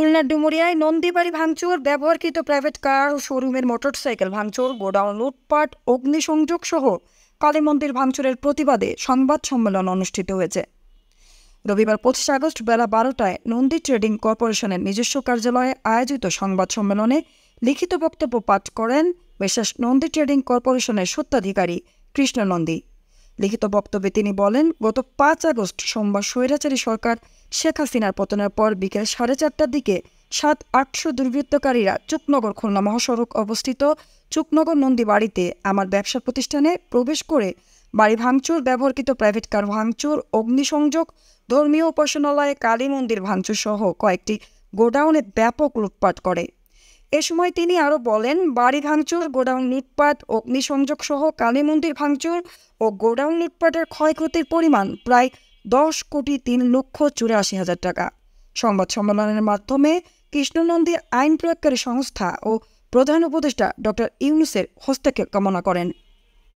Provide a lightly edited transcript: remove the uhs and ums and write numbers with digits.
খুলনার ডুমুরিয়ায় নন্দীবাড়ি ভাঙচুর, ব্যবহারকৃত private car ও শোরুমের মোটরসাইকেল ভাঙচুর, গোডাউন লুটপাট, অগ্নিসংযোগ সহ কালী মন্দির ভাঙচুরের প্রতিবাদে সংবাদ সম্মেলন অনুষ্ঠিত হয়েছে। রবিবার 25 আগস্ট বেলা 12টায় নন্দী ট্রেডিং কর্পোরেশনের নিজস্ব কার্যালয়ে আয়োজিত সংবাদ সম্মেলনে লিখিত বক্তব্য পাঠ করেন বিশেষ নন্দী ট্রেডিং কর্পোরেশনের স্বত্বাধিকারী কৃষ্ণ নন্দী। লিখিত বক্তব্যে তিনি বলেন, গত 5 আগস্ট সোমবার স্বৈরাচারী সরকার শেখ হাসিনার পতনের পর বিকেল 4:30টার দিকে 700-800 দুর্বৃত্তকারীরা চুকনগর খুলনা মহাসড়ক অবস্থিত চুকনগর নন্দী বাড়িতে আমার ব্যবসা প্রতিষ্ঠানে প্রবেশ করে বাড়ি ভাঙচুর, ব্যবহৃত প্রাইভেট কার ভাঙচুর, অগ্নিসংযোগ, ধর্মীয় উপাসনালয়ে কালী মন্দির ভাঙচুর সহ কয়েকটি গোডাউনে ব্যাপক লুটপাট করে। এ সময় তিনি আরও বলেন, বাড়ি ভাঙচুর, গোডাউন লুটপাট, অগ্নিসংযোগ সহ কালী মন্দির ভাঙচুর ও গোডাউন লুটপাটের ক্ষয়ক্ষতির পরিমাণ প্রায় 10,83,84,000 টাকা। সংবাদ সম্মেলনের মাধ্যমে কৃষ্ণনন্দী আইন প্রয়োগকারী সংস্থা ও প্রধান উপদেষ্টা ডক্টর ইউনূসের হস্তক্ষেপ কামনা করেন।